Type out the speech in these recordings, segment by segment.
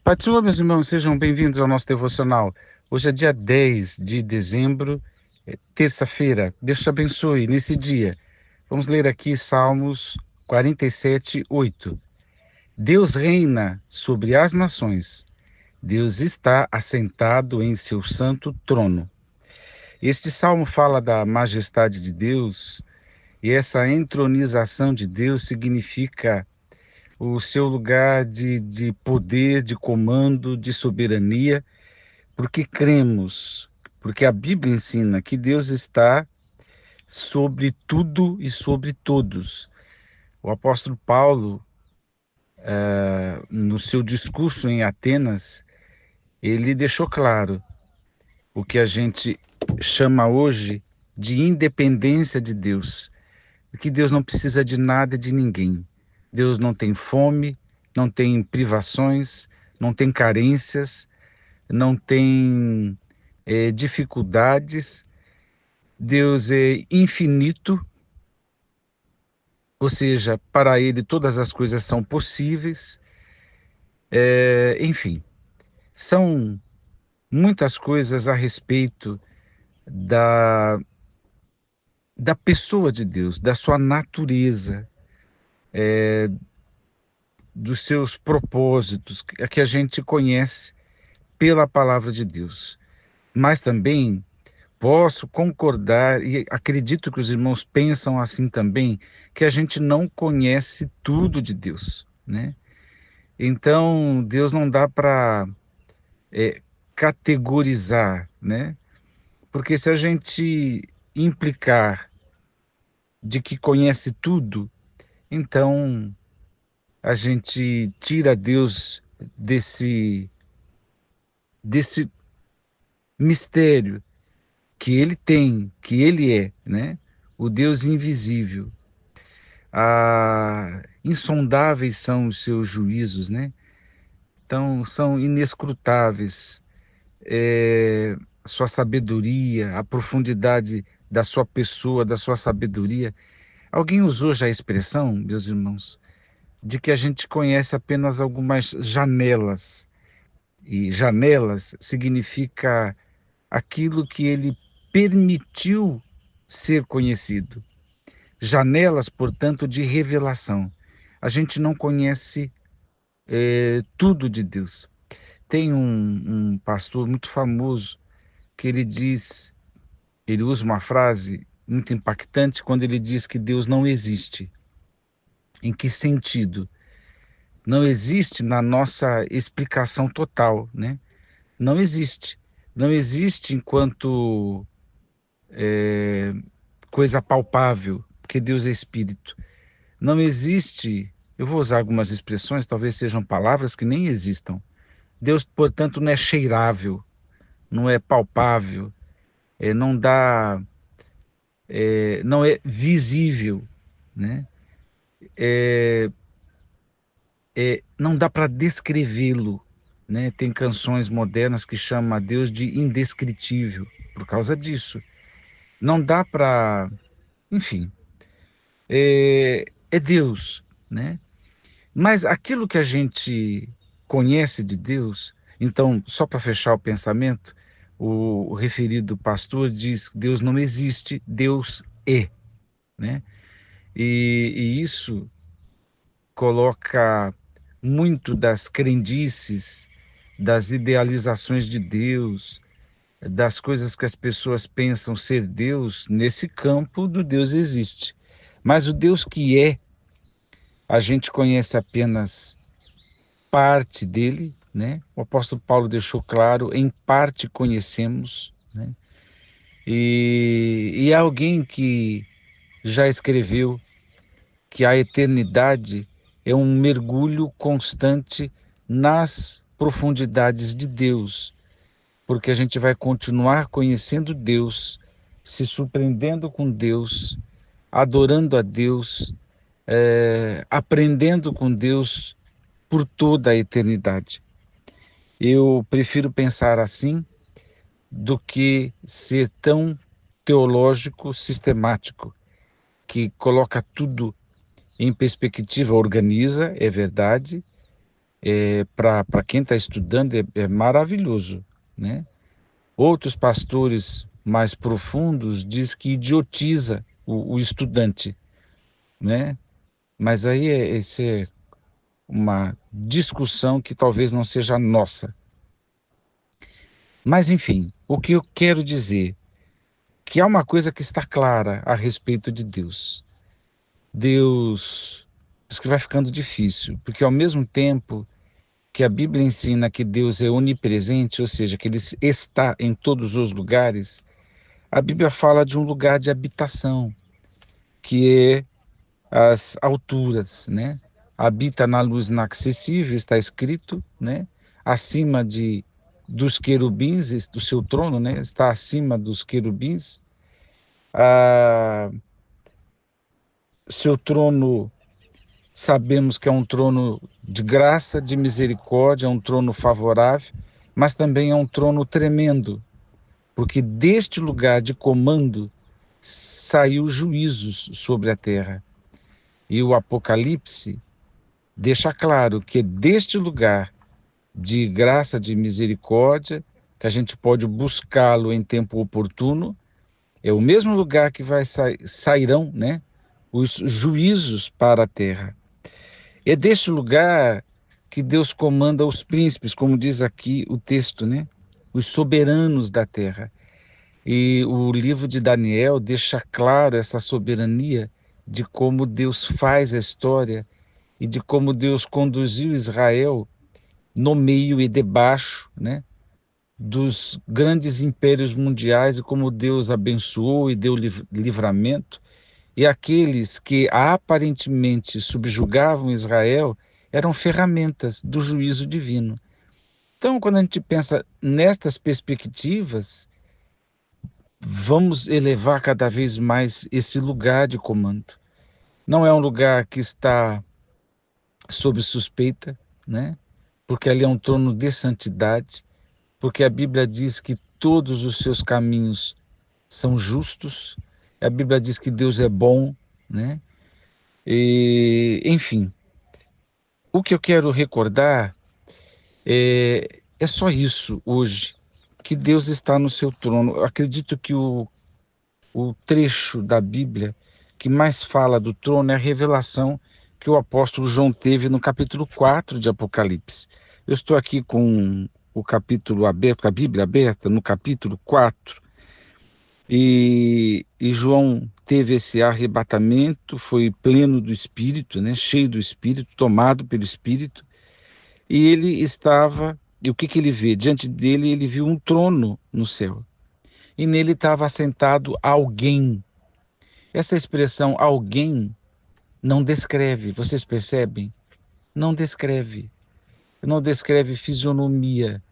Pai do Senhor, meus irmãos, sejam bem-vindos ao nosso devocional. Hoje é dia 10 de dezembro, terça-feira. Deus te abençoe nesse dia. Vamos ler aqui Salmos 47, 8. Deus reina sobre as nações. Deus está assentado em seu santo trono. Este salmo fala da majestade de Deus, e essa entronização de Deus significa o seu lugar de poder, de comando, de soberania, porque cremos, porque a Bíblia ensina que Deus está sobre tudo e sobre todos. O apóstolo Paulo, no seu discurso em Atenas, ele deixou claro o que a gente chama hoje de independência de Deus, que Deus não precisa de nada e de ninguém. Deus não tem fome, não tem privações, não tem carências, não tem dificuldades. Deus é infinito, ou seja, para ele todas as coisas são possíveis. Enfim, são muitas coisas a respeito da, da pessoa de Deus, da sua natureza, dos seus propósitos, que a gente conhece pela palavra de Deus. Mas também posso concordar, e acredito que os irmãos pensam assim também, que a gente não conhece tudo de Deus, né? Então, Deus não dá para categorizar, né? Porque se a gente implicar de que conhece tudo, então a gente tira Deus desse mistério que ele tem, que ele é, né? O Deus invisível. Insondáveis são os seus juízos, né? Então, são inescrutáveis. A sua sabedoria, a profundidade da sua pessoa, da sua sabedoria. Alguém usou já a expressão, meus irmãos, de que a gente conhece apenas algumas janelas. E janelas significa aquilo que ele permitiu ser conhecido. Janelas, portanto, de revelação. A gente não conhece tudo de Deus. Tem um pastor muito famoso que ele usa uma frase muito impactante quando ele diz que Deus não existe. Em que sentido? Não existe na nossa explicação total, né? Não existe. Não existe enquanto coisa palpável, porque Deus é espírito. Não existe, eu vou usar algumas expressões, talvez sejam palavras que nem existam. Deus, portanto, não é cheirável, não é palpável, não dá, não é visível, né? Não dá para descrevê-lo, né? Tem canções modernas que chamam a Deus de indescritível por causa disso. Não dá para, enfim, é Deus, né? Mas aquilo que a gente conhece de Deus, então, só para fechar o pensamento, o referido pastor diz que Deus não existe, Deus é, né? E isso coloca muito das crendices, das idealizações de Deus, das coisas que as pessoas pensam ser Deus, nesse campo do Deus existe. Mas o Deus que é, a gente conhece apenas parte dele, né? O apóstolo Paulo deixou claro, em parte conhecemos, né? E há alguém que já escreveu que a eternidade é um mergulho constante nas profundidades de Deus, porque a gente vai continuar conhecendo Deus, se surpreendendo com Deus, adorando a Deus, aprendendo com Deus por toda a eternidade. Eu prefiro pensar assim do que ser tão teológico, sistemático, que coloca tudo em perspectiva, organiza, é verdade, Para quem está estudando é maravilhoso, né? Outros pastores mais profundos diz que idiotiza o estudante, né? Mas aí esse é uma discussão que talvez não seja nossa. Mas enfim, o que eu quero dizer que há uma coisa que está clara a respeito de Deus. Deus, isso que vai ficando difícil, porque ao mesmo tempo que a Bíblia ensina que Deus é onipresente, ou seja, que ele está em todos os lugares, a Bíblia fala de um lugar de habitação, que é as alturas, né? Habita na luz inacessível, está escrito, né? Acima dos querubins, do seu trono, né? Está acima dos querubins. Ah, seu trono, sabemos que é um trono de graça, de misericórdia, é um trono favorável, mas também é um trono tremendo, porque deste lugar de comando saiu juízos sobre a terra. E o Apocalipse deixa claro que deste lugar de graça, de misericórdia, que a gente pode buscá-lo em tempo oportuno, é o mesmo lugar que sairão, né, os juízos para a terra. É deste lugar que Deus comanda os príncipes, como diz aqui o texto, né? Os soberanos da terra. E o livro de Daniel deixa claro essa soberania de como Deus faz a história e de como Deus conduziu Israel no meio e debaixo, né, dos grandes impérios mundiais e como Deus abençoou e deu livramento. E aqueles que aparentemente subjugavam Israel eram ferramentas do juízo divino. Então, quando a gente pensa nestas perspectivas, vamos elevar cada vez mais esse lugar de comando. Não é um lugar que está sob suspeita, né? Porque ali é um trono de santidade, porque a Bíblia diz que todos os seus caminhos são justos, a Bíblia diz que Deus é bom, né? E, enfim, o que eu quero recordar é só isso hoje, que Deus está no seu trono. Eu acredito que o trecho da Bíblia que mais fala do trono é a revelação que o apóstolo João teve no capítulo 4 de Apocalipse. Eu estou aqui com o capítulo aberto, a Bíblia aberta, no capítulo 4, e João teve esse arrebatamento, foi pleno do Espírito, né, cheio do Espírito, tomado pelo Espírito, e ele estava, e o que que ele vê? Diante dele ele viu um trono no céu, e nele estava assentado alguém. Essa expressão alguém não descreve, vocês percebem? Não descreve. Não descreve fisionomia,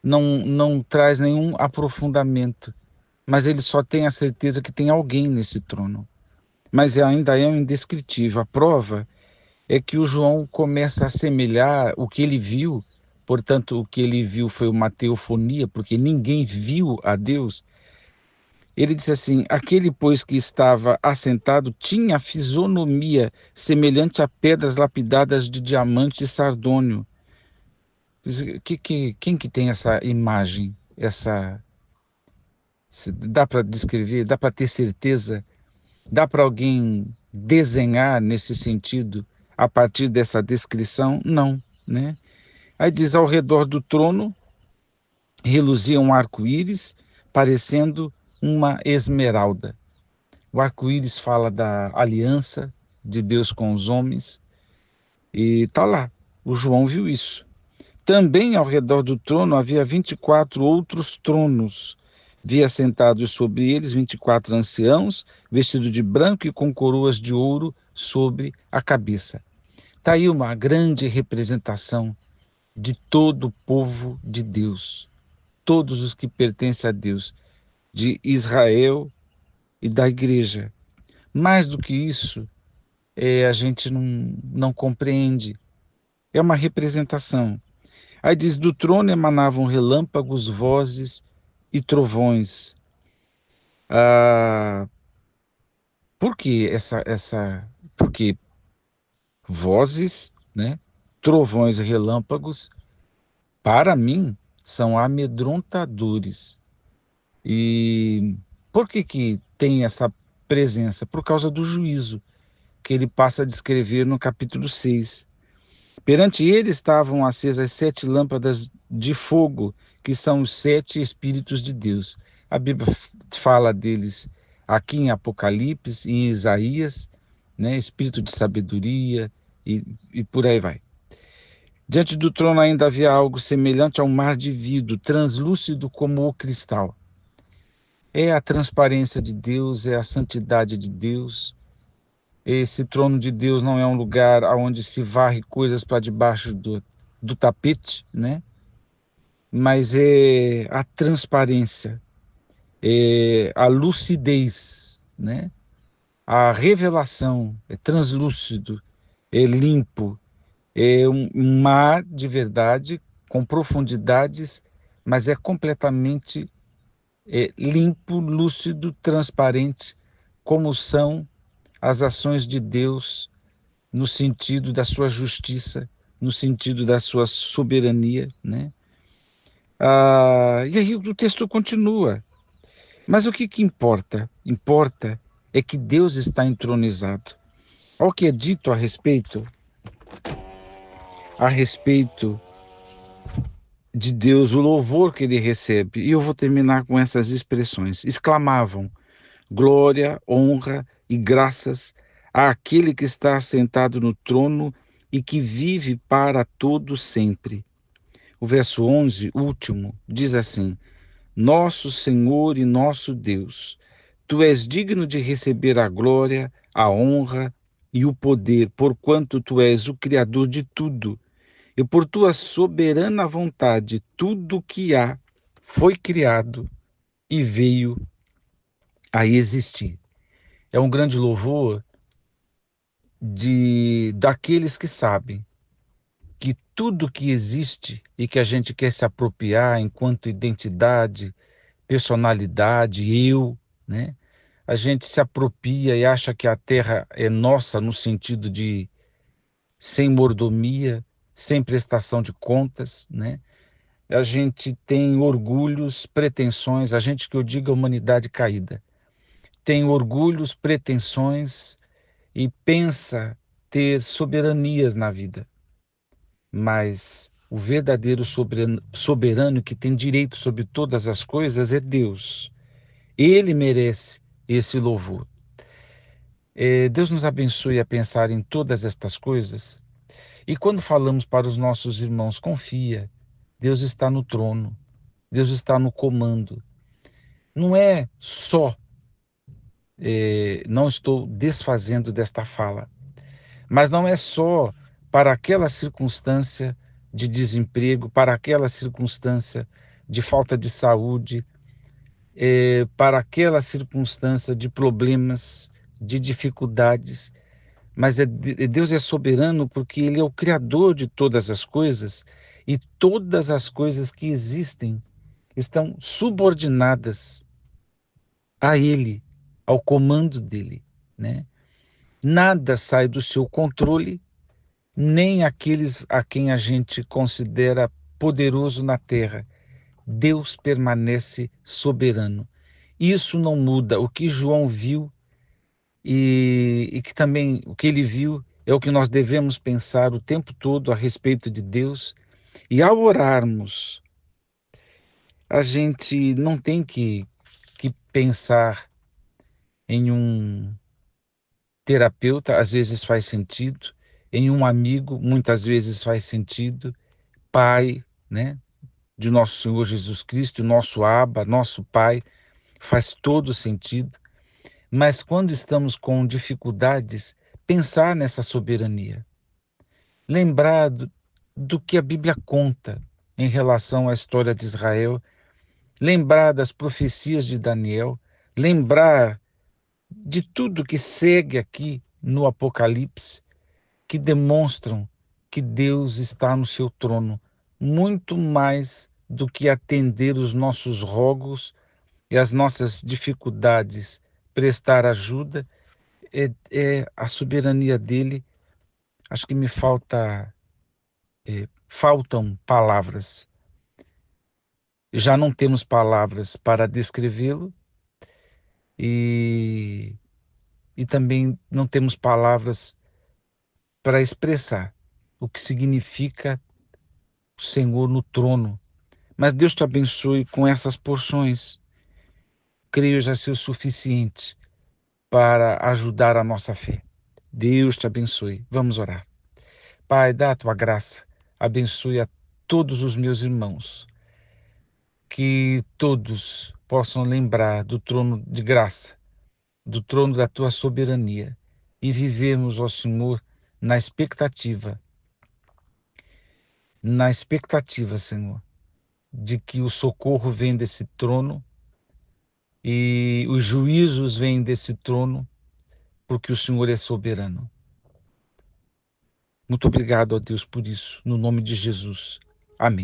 não traz nenhum aprofundamento, mas ele só tem a certeza que tem alguém nesse trono. Mas ainda é um indescritível. A prova é que o João começa a assemelhar o que ele viu, portanto, o que ele viu foi uma teofonia, porque ninguém viu a Deus. Ele disse assim: aquele, pois, que estava assentado tinha fisionomia semelhante a pedras lapidadas de diamante e sardônio. Quem que tem essa imagem? Dá para descrever? Dá para ter certeza? Dá para alguém desenhar nesse sentido a partir dessa descrição? Não, né? Aí diz: ao redor do trono reluzia um arco-íris, parecendo uma esmeralda. O arco-íris fala da aliança de Deus com os homens, e está lá. O João viu isso. Também ao redor do trono havia 24 outros tronos. Via sentados sobre eles 24 anciãos, vestidos de branco e com coroas de ouro sobre a cabeça. Está aí uma grande representação de todo o povo de Deus, todos os que pertencem a Deus, de Israel e da igreja. Mais do que isso, a gente não compreende. É uma representação. Aí diz: do trono emanavam relâmpagos, vozes e trovões. Ah, por que essa, porque vozes, né? trovões e relâmpagos, para mim, são amedrontadores. E por que que tem essa presença? Por causa do juízo que ele passa a descrever no capítulo 6. Perante ele estavam acesas 7 lâmpadas de fogo, que são os 7 Espíritos de Deus. A Bíblia fala deles aqui em Apocalipse, em Isaías, né? Espírito de sabedoria e por aí vai. Diante do trono ainda havia algo semelhante a um mar de vidro, translúcido como o cristal. É a transparência de Deus, é a santidade de Deus. Esse trono de Deus não é um lugar onde se varre coisas para debaixo do tapete, né? Mas é a transparência, é a lucidez, né? A revelação, é translúcido, é limpo, é um mar de verdade com profundidades, mas é completamente limpo, lúcido, transparente, como são as ações de Deus no sentido da sua justiça, no sentido da sua soberania, né? E aí o texto continua. Mas o que importa? Importa é que Deus está entronizado. Olha o que é dito a respeito de Deus, o louvor que ele recebe. E eu vou terminar com essas expressões. Exclamavam: glória, honra e graças àquele que está sentado no trono e que vive para todo sempre. O verso 11, último, diz assim: Nosso Senhor e nosso Deus, tu és digno de receber a glória, a honra e o poder, porquanto tu és o Criador de tudo, e por tua soberana vontade tudo que há foi criado e veio a existir. É um grande louvor daqueles que sabem que tudo que existe e que a gente quer se apropriar enquanto identidade, personalidade, eu, né? A gente se apropria e acha que a terra é nossa no sentido de sem mordomia, sem prestação de contas, né? A gente tem orgulhos, pretensões, a gente que eu digo a humanidade caída, tem orgulhos, pretensões e pensa ter soberanias na vida. Mas o verdadeiro soberano que tem direito sobre todas as coisas é Deus. Ele merece esse louvor. Deus nos abençoe a pensar em todas estas coisas. E quando falamos para os nossos irmãos, confia, Deus está no trono, Deus está no comando. Não é só, não estou desfazendo desta fala, mas não é só para aquela circunstância de desemprego, para aquela circunstância de falta de saúde, para aquela circunstância de problemas, de dificuldades, mas Deus é soberano porque Ele é o Criador de todas as coisas e todas as coisas que existem estão subordinadas a Ele, ao comando dele, né? Nada sai do seu controle, nem aqueles a quem a gente considera poderoso na terra. Deus permanece soberano. Isso não muda. O que João viu e que também o que ele viu é o que nós devemos pensar o tempo todo a respeito de Deus. E ao orarmos, a gente não tem que pensar em um terapeuta, às vezes faz sentido, em um amigo, muitas vezes faz sentido, pai, né, de nosso Senhor Jesus Cristo, nosso Abba, nosso Pai, faz todo sentido. Mas quando estamos com dificuldades, pensar nessa soberania, lembrar do que a Bíblia conta em relação à história de Israel, lembrar das profecias de Daniel, lembrar de tudo que segue aqui no Apocalipse, que demonstram que Deus está no seu trono, muito mais do que atender os nossos rogos e as nossas dificuldades, prestar ajuda, é a soberania dele. Acho que me falta faltam palavras. Já não temos palavras para descrevê-lo e, e também não temos palavras para expressar o que significa o Senhor no trono. Mas Deus te abençoe com essas porções. Creio já ser o suficiente para ajudar a nossa fé. Deus te abençoe. Vamos orar. Pai, dá a tua graça. Abençoe a todos os meus irmãos. Que todos possam lembrar do trono de graça, do trono da tua soberania e vivemos, ó Senhor, na expectativa, Senhor, de que o socorro vem desse trono e os juízos vêm desse trono, porque o Senhor é soberano. Muito obrigado, ó Deus, por isso, no nome de Jesus.